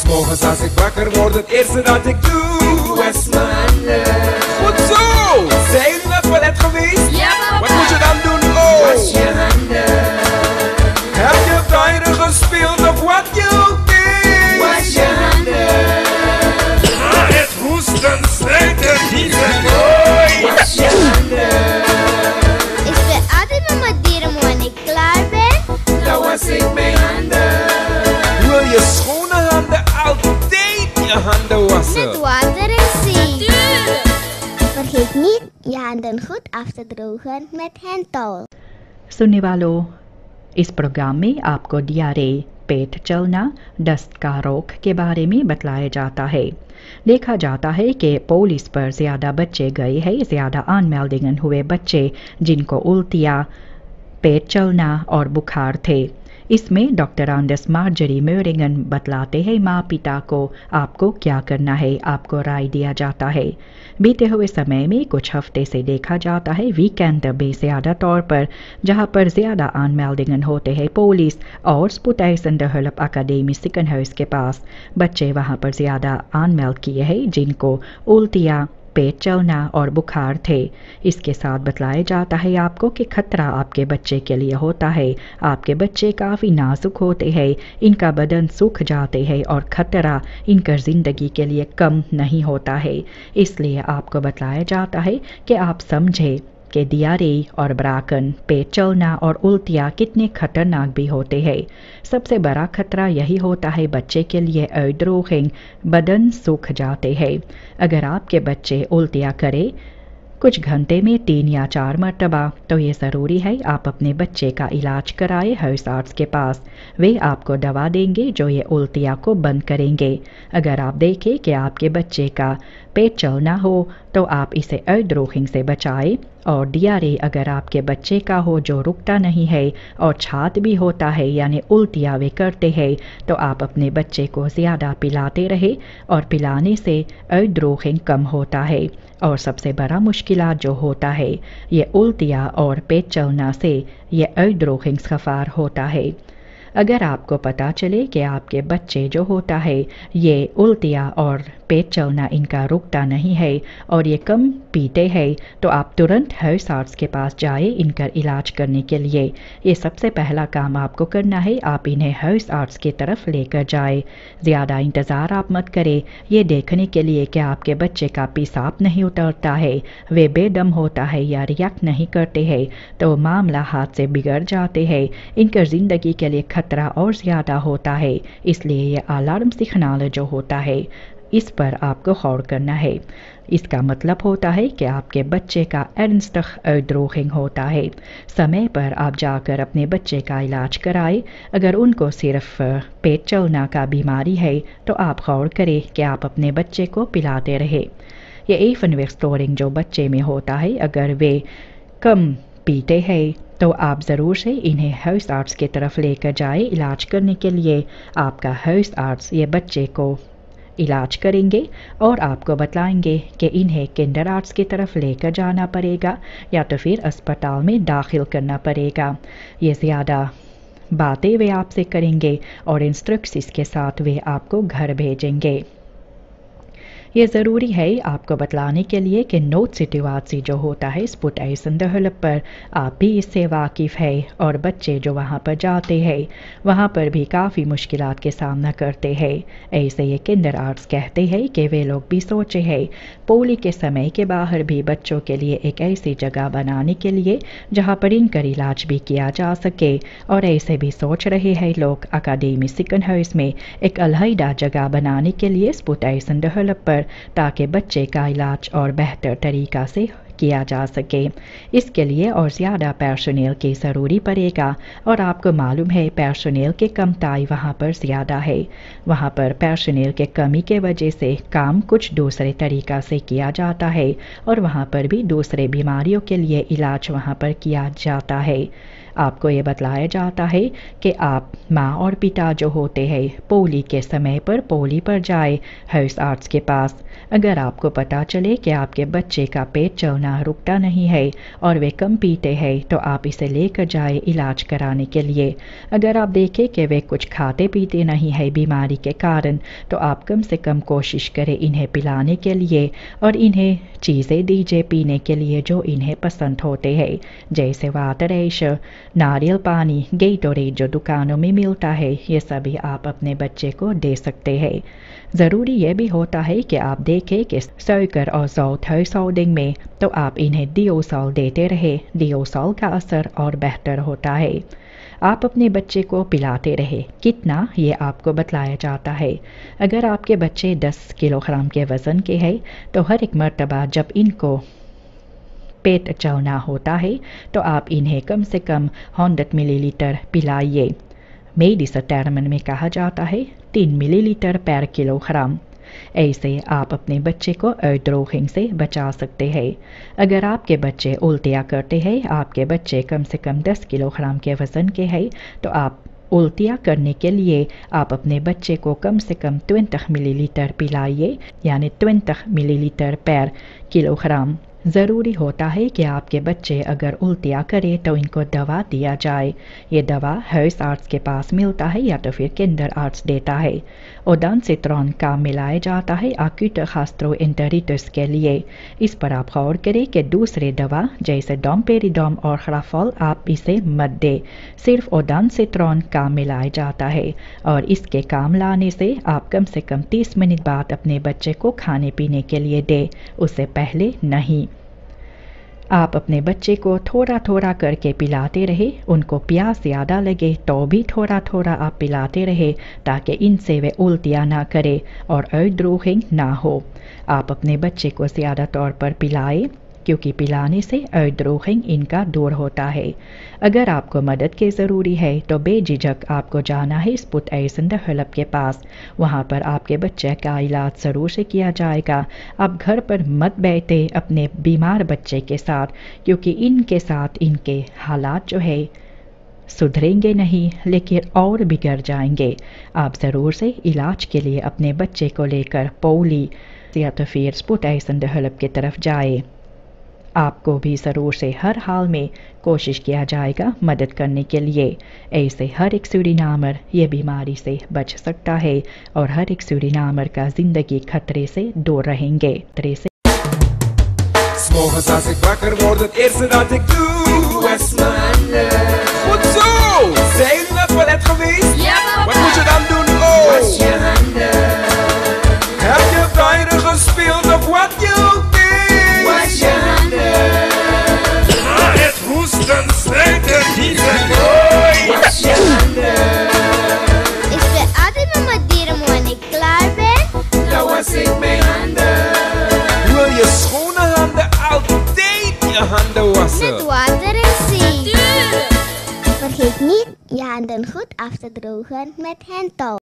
'Morgens als ik wakker word, het eerste dat ik doe, was mijn handen. Goed zo! Zijn jullie naar het toilet geweest? Ja, papa. Wat moet je dan doen? Oh! Was je handen. Heb je buiten gespeeld of wat je ook deed? Was je handen. Het hoesten, slijten, niezen, oei! Was je handen. Ik ben altijd met mijn dieren wanneer ik klaar ben. Dan was ik mijn handen. Wil je schone handen altijd je handen wassen? Met water en zee. Tuurlijk. Vergeet niet je handen goed af te drogen met handtowel. सुनने वालों, इस programme में आपको डियारे, पेट चलना, दस्त का रोग के बारे में बतलाया जाता है। देखा जाता है कि पुलिस पर ज़्यादा बच्चे गए हैं, ज़्यादा अनमेल्डिंगन हुए बच्चे जिनको उल्टियाँ, पेट चलना और बुखार थे। इसमें डॉक्टर आंडस मार्जरी म्यूरिंगन बतलाते हैं माँ पिता को आपको क्या करना है, आपको राय दिया जाता है। बीते हुए समय में कुछ हफ्ते से देखा जाता है वीकेंड में ज़्यादा तौर पर जहाँ पर ज़्यादा अनमेल्डिंगन होते हैं पुलिस और स्पुटाइसंडहलप अकादमी सिकनहर्स के पास बच्चे वहाँ पर ज़्यादा अनमेल्ड किए हैं जिनको उल्टियाँ, पेट चलना और बुखार थे। इसके साथ बतलाया जाता है आपको कि खतरा आपके बच्चे के लिए होता है। आपके बच्चे काफ़ी नाजुक होते हैं, इनका बदन सूख जाते हैं और खतरा इनकर ज़िंदगी के लिए कम नहीं होता है। इसलिए आपको बतलाया जाता है कि आप समझें कि डियारे और ब्राकन, पेट चलना और उल्टियाँ कितने खतरनाक भी होते हैं। सबसे बड़ा खतरा यही होता है बच्चे के लिए uitdroging, बदन सूख जाते हैं। अगर आपके बच्चे उल्टियाँ करें कुछ घंटे में 3 या 4 मरतबा तो ये ज़रूरी है आप अपने बच्चे का इलाज कराएं हाउस के पास। वे आपको दवा देंगे जो ये उल्टियाँ को बंद करेंगे। अगर आप देखें कि आपके बच्चे का पेट चलना हो तो आप इसे uitdroging से बचाएं और डियारे अगर आपके बच्चे का हो जो रुकता नहीं है और छात भी होता है यानी उल्टियाँ वे करते हैं तो आप अपने बच्चे को ज़्यादा पिलाते रहे और पिलाने से uitdroging कम होता है। और सबसे बड़ा मुश्किलात जो होता है ये उल्टियाँ और पेट चलना से ये uitdroging खफार होता है। अगर आपको पता चले कि आपके बच्चे जो होता है ये उल्टियाँ और पेट चलना इनका रुकता नहीं है और ये कम पीते हैं तो आप तुरंत हाउस के पास जाए इनका इलाज करने के लिए। ये सबसे पहला काम आपको करना है, आप इन्हें हाउस की तरफ लेकर जाए। ज़्यादा इंतज़ार आप मत करें ये देखने के लिए कि आपके बच्चे का पेशाब नहीं उतरता है, वे बेदम होता है या रिएक्ट नहीं करते हैं तो मामला हाथ से बिगड़ जाते हैं, इनकर ज़िंदगी के लिए खतरा और ज़्यादा होता है। इसलिए ये अलार्म सिग्नल जो होता है इस पर आपको गौर करना है। इसका मतलब होता है कि आपके बच्चे का ernstig uitdroging होता है। समय पर आप जाकर अपने बच्चे का इलाज कराएं। अगर उनको सिर्फ पेट चलना का बीमारी है तो आप गौर करें कि आप अपने बच्चे को पिलाते रहे। ये evenwichtstoring जो बच्चे में होता है अगर वे कम पीते हैं तो आप ज़रूर से इन्हें हाउस की तरफ लेकर जाए इलाज करने के लिए। आपका हाउस ये बच्चे को इलाज करेंगे और आपको बताएंगे कि इन्हें किंडरआर्ट्स की तरफ लेकर जाना पड़ेगा या तो फिर अस्पताल में दाखिल करना पड़ेगा। ये ज़्यादा बातें वे आपसे करेंगे और इंस्ट्रक्शंस के साथ वे आपको घर भेजेंगे। ये ज़रूरी है आपको बतलाने के लिए कि नोट सिटुएशन जो होता है स्पुटाइसंडहलप पर आप भी इससे वाकिफ़ है और बच्चे जो वहाँ पर जाते हैं वहाँ पर भी काफ़ी मुश्किलात के सामना करते हैं। ऐसे ये किंडरआर्ट्स कहते हैं कि वे लोग भी सोचे हैं पोली के समय के बाहर भी बच्चों के लिए एक ऐसी जगह बनाने के लिए जहाँ पर इनका इलाज भी किया जा सके और ऐसे भी सोच रहे हैं लोग अकादमी सिकनहर्स में एक अलहदा जगह बनाने के लिए स्पुटाइसंडहलप पर ताकि बच्चे का इलाज और बेहतर तरीक़ा से किया जा सके। इसके लिए और ज़्यादा पर्सोनेल की ज़रूरी पड़ेगा और आपको मालूम है पर्सोनेल के कमताई वहाँ पर ज़्यादा है। वहाँ पर पर्सोनेल के कमी के वजह से काम कुछ दूसरे तरीक़ा से किया जाता है और वहाँ पर भी दूसरे बीमारियों के लिए इलाज वहाँ पर किया जाता है। आपको ये बतलाया जाता है कि आप माँ और पिता जो होते हैं पोली के समय पर पोली पर जाए हाउस आर्ट्स के पास। अगर आपको पता चले कि आपके बच्चे का पेट चलना रुकता नहीं है और वे कम पीते हैं तो आप इसे लेकर जाए इलाज कराने के लिए। अगर आप देखें कि वे कुछ खाते पीते नहीं है बीमारी के कारण तो आप कम से कम कोशिश करें इन्हें पिलाने के लिए और इन्हें चीज़ें दीजिए पीने के लिए जो इन्हें पसंद होते हैं, जैसे वाटर ऐश, नारियल पानी, गेटोरेड जो दुकानों में मिलता है, ये सभी आप अपने बच्चे को दे सकते हैं। ज़रूरी यह भी होता है कि आप देखें कि सुगर और सॉल्ट हाउसहोल्डिंग में तो आप इन्हें डिओसॉल देते रहे। डिओसॉल का असर और बेहतर होता है। आप अपने बच्चे को पिलाते रहे, कितना ये आपको बतलाया जाता है। अगर आपके बच्चे 10 किलोग्राम के वज़न के हैं तो हर एक मर्तबा जब इनको पेट चलना होता है तो आप इन्हें कम से कम 100 मिलीलीटर पिलाइए। मेडिसटर्मन में कहा जाता है 3 मिलीलीटर पर किलोग्राम। ऐसे आप अपने बच्चे को अद्रोहिंग से बचा सकते हैं। अगर आपके बच्चे उल्टियाँ करते हैं, आपके बच्चे कम से कम 10 किलोग्राम के वज़न के हैं तो आप उल्टियाँ करने के लिए आप अपने बच्चे को कम से कम 20 मिलीलीटर पिलाइए, यानी 20 मिलीलीटर पर किलोग्राम। ज़रूरी होता है कि आपके बच्चे अगर उल्टियाँ करें तो इनको दवा दिया जाए। ये दवा हाउस आर्ट्स के पास मिलता है या तो फिर किंडर आर्ट्स देता है। ओडानसिट्रॉन का मिलाया जाता है एक्यूट गैस्ट्रोएंटेरिटिस के लिए। इस पर आप गौर करें कि दूसरे दवा जैसे डोमपेरिडोम और खराफॉल आप इसे मत दें, सिर्फ ओडानसिट्रॉन का मिलाया जाता है और इसके काम लाने से आप कम से कम 30 मिनट बाद अपने बच्चे को खाने पीने के लिए दें, उससे पहले नहीं। आप अपने बच्चे को थोड़ा थोड़ा करके पिलाते रहे, उनको प्यास ज़्यादा लगे तो भी थोड़ा थोड़ा आप पिलाते रहे ताकि इनसे वे उल्टियाँ ना करे और अद्रोहिंग ना हो। आप अपने बच्चे को ज़्यादा तौर पर पिलाएं क्योंकि पिलाने से अद्रोहिंग इनका दूर होता है। अगर आपको मदद की ज़रूरी है तो बेझिझक आपको जाना है स्पुट एसेंडर हलब के पास। वहाँ पर आपके बच्चे का इलाज ज़रूर से किया जाएगा। आप घर पर मत बैठे अपने बीमार बच्चे के साथ, क्योंकि इनके साथ इनके हालात जो है सुधरेंगे नहीं लेकिन और बिगड़ जाएंगे। आप ज़रूर से इलाज के लिए अपने बच्चे को लेकर पोली या तो फिर स्पुट एसेंडर हलब की तरफ जाए। आपको भी ज़रूर से हर हाल में कोशिश किया जाएगा मदद करने के लिए। ऐसे हर एक सूरीनामर ये बीमारी से बच सकता है और हर एक सूरीनामर का ज़िंदगी खतरे से दूर रहेंगे। S'morgens als ik wakker word, het eerste dat ik doe, Was mijn handen. Goed zo! Zijn jullie naar het toilet geweest? Ja, papa. Wat moet je dan doen? Oh! Was je handen. Heb je buiten gespeeld of wat je ook deed? Was je handen. Het hoesten, slijten, niezen, gooi! Was je handen. Ik ben altijd met mijn dieren wanneer ik klaar ben. Dan was ik mijn handen. Wil je schone handen altijd je handen wassen? Met water en zeep. Natuurlijk. Vergeet niet je handen goed af te drogen met handtouw.